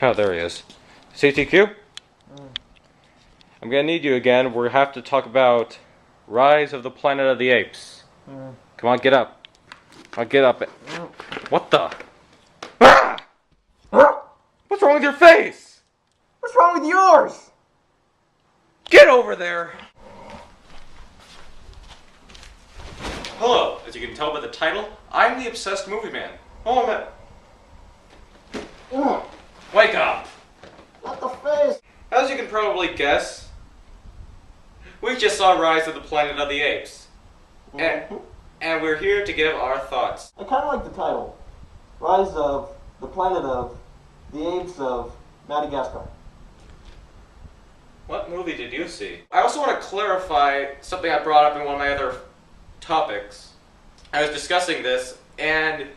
Oh, there he is. CTQ? I'm gonna need you again. We have to talk about Rise of the Planet of the Apes. Come on, get up. I'll get up. What the? Ah! What's wrong with your face? What's wrong with yours? Get over there! Hello, as you can tell by the title, I'm the obsessed movie man. OMM. Wake up! Not the face. As you can probably guess, we just saw Rise of the Planet of the Apes. And we're here to give our thoughts. I kind of like the title. Rise of the Planet of the Apes of Madagascar. What movie did you see? I also want to clarify something I brought up in one of my other topics. I was discussing this, and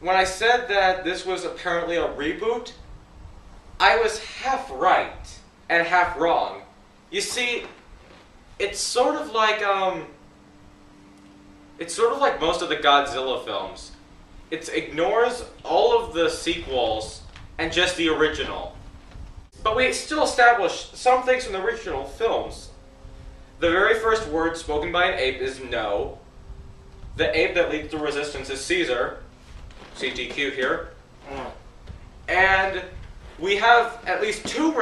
when I said that this was apparently a reboot, I was half right and half wrong. You see, it's sort of like most of the Godzilla films. It ignores all of the sequels and just the original. But we still establish some things from the original films. The very first word spoken by an ape is no. The ape that leads the resistance is Caesar. CTQ here. And we have at least two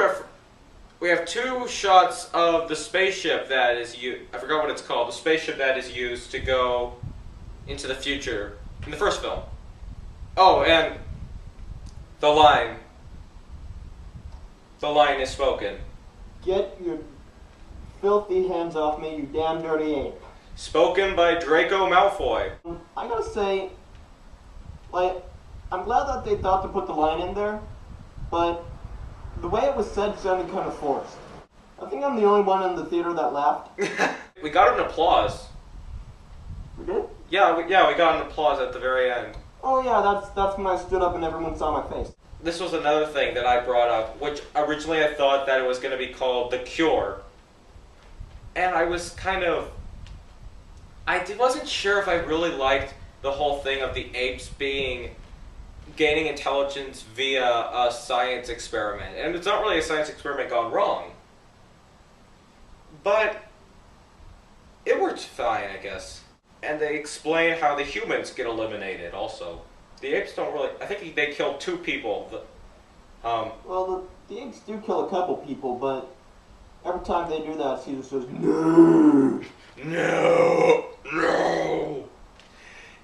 shots of the spaceship that is I forgot what it's called. The spaceship that is used to go into the future in the first film. Oh, and the line. The line is spoken. Get your filthy hands off me, you damn dirty ape. Spoken by Draco Malfoy. I gotta say, I'm glad that they thought to put the line in there, but the way it was said sounded kind of forced. I think I'm the only one in the theater that laughed. We got an applause. We did? Yeah, we got an applause at the very end. Oh yeah, that's when I stood up and everyone saw my face. This was another thing that I brought up, which originally I thought that it was going to be called The Cure. And I was wasn't sure if I really liked the whole thing of the apes gaining intelligence via a science experiment. And it's not really a science experiment gone wrong. But it worked fine, I guess. And they explain how the humans get eliminated also. The apes don't really... I think they killed 2 people. Well, the apes do kill a couple people, but every time they do that, Caesar says, no! No! No!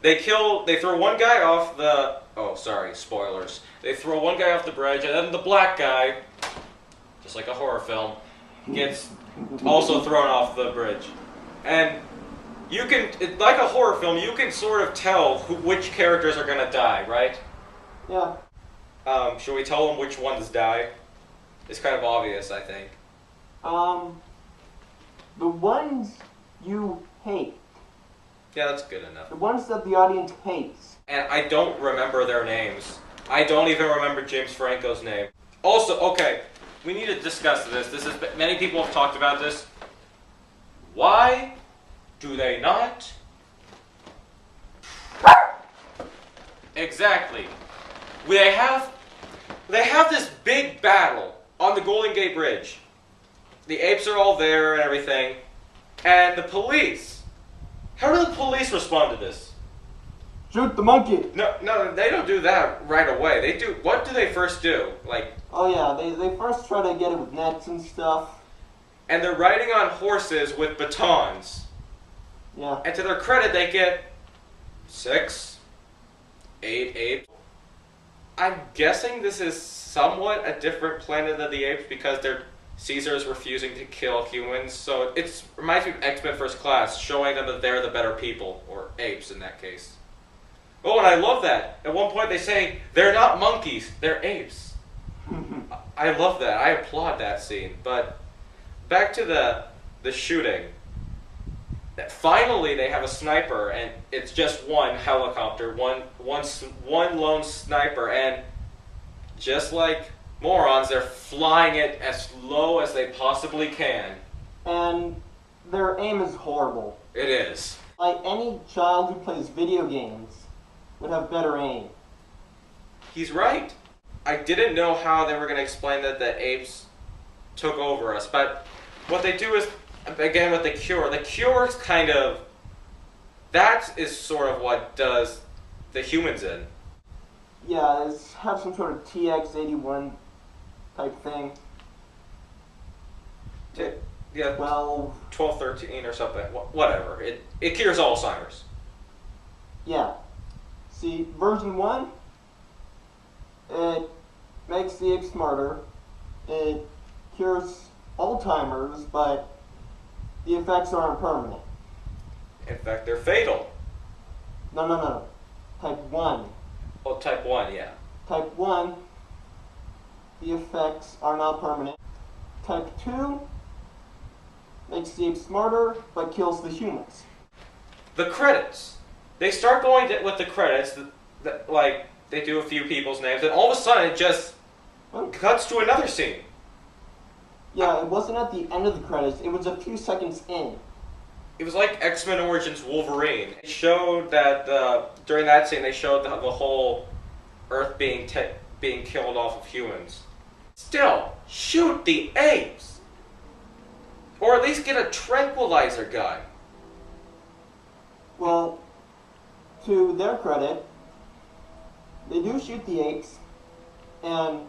They throw one guy off the... Oh, sorry, spoilers. They throw one guy off the bridge, and then the black guy, just like a horror film, gets also thrown off the bridge. And you can, like a horror film, you can sort of tell which characters are going to die, right? Yeah. Should we tell them which ones die? It's kind of obvious, I think. The ones you hate. Yeah, that's good enough. The ones that the audience hates. And I don't remember their names. I don't even remember James Franco's name. Also, okay, we need to discuss this. Many people have talked about this. Why do they not? Exactly. They have this big battle on the Golden Gate Bridge. The apes are all there and everything. And the police. How do the police respond to this? Shoot the monkey! No, they don't do that right away. What do they first do? Oh yeah, they first try to get it with nets and stuff. And they're riding on horses with batons. Yeah. And to their credit, they get 6, 8 apes. I'm guessing this is somewhat a different Planet of the Apes because Caesar is refusing to kill humans. So it reminds me of X-Men First Class, showing them that they're the better people, or apes in that case. Oh, and I love that. At one point they say, they're not monkeys, they're apes. I love that. I applaud that scene. But back to the shooting. Finally, they have a sniper, and it's just one helicopter, one lone sniper, and just like morons, they're flying it as low as they possibly can. And their aim is horrible. It is. Like any child who plays video games would have better aim. He's right. I didn't know how they were going to explain that the apes took over us, but what they do is, again with the cure's kind of, that is sort of what does the humans in. Yeah, it's have some sort of TX81 type thing. Yeah, well, 12, 13 or something, whatever. It cures Alzheimer's. Yeah. See, version 1, it makes the ape smarter. It cures Alzheimer's, but the effects aren't permanent. In fact, they're fatal. No. Type 1. Oh, type 1, yeah. Type 1, the effects are not permanent. Type 2 makes the ape smarter, but kills the humans. The credits. They start going with the credits, like, they do a few people's names, and all of a sudden it just cuts to another scene. Yeah, it wasn't at the end of the credits, it was a few seconds in. It was like X-Men Origins Wolverine. It showed that, during that scene, they showed the whole Earth being killed off of humans. Still, shoot the apes! Or at least get a tranquilizer gun. Well, to their credit, they do shoot the apes, and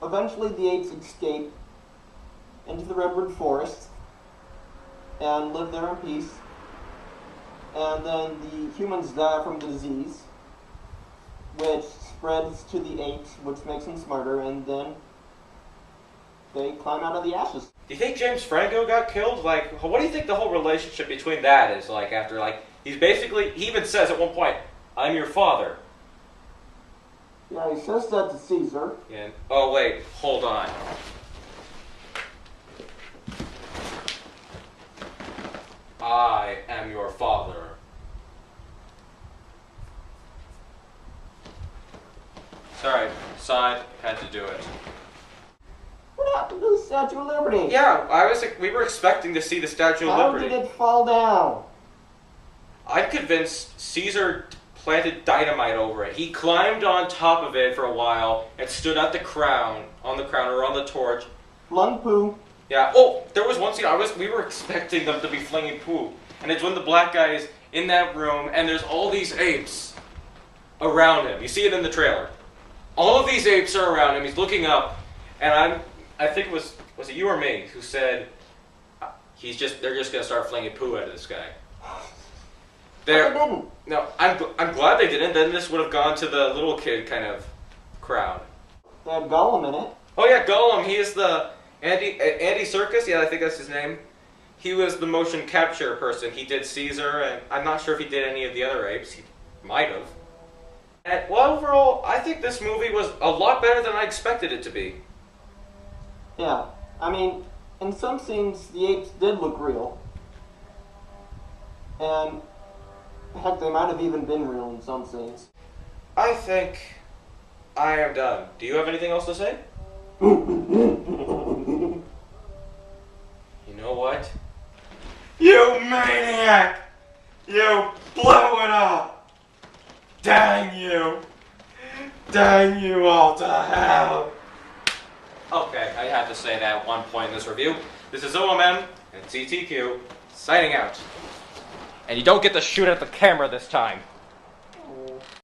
eventually the apes escape into the redwood forest and live there in peace. And then the humans die from the disease, which spreads to the apes, which makes them smarter, and then they climb out of the ashes. Do you think James Franco got killed? Like, what do you think the whole relationship between that is like after, like, he even says at one point, "I'm your father." Yeah, he says that to Caesar. Yeah. Oh, wait, hold on. I am your father. Sorry, side, had to do it. What happened to the Statue of Liberty? Yeah, we were expecting to see the Statue of Liberty. How did it fall down? I'm convinced Caesar planted dynamite over it. He climbed on top of it for a while and stood at the crown, or on the torch. Flung poo. Yeah. Oh, there was one scene we were expecting them to be flinging poo, and it's when the black guy is in that room and there's all these apes around him. You see it in the trailer. All of these apes are around him. He's looking up, and I think it was it you or me who said they're just gonna start flinging poo at this guy. They didn't. No, I'm glad they didn't. Then this would have gone to the little kid kind of crowd. They had Gollum in it. Oh yeah, Gollum. He is the Andy Serkis. Yeah, I think that's his name. He was the motion capture person. He did Caesar, and I'm not sure if he did any of the other apes. He might have. And, well, overall, I think this movie was a lot better than I expected it to be. Yeah, I mean, in some scenes the apes did look real, and heck, they might have even been real in some scenes. I think I am done. Do you have anything else to say? You know what? You maniac! You blew it up! Dang you! Dang you all to hell! Okay, I had to say that at one point in this review. This is OMM and CTQ signing out. And you don't get to shoot at the camera this time.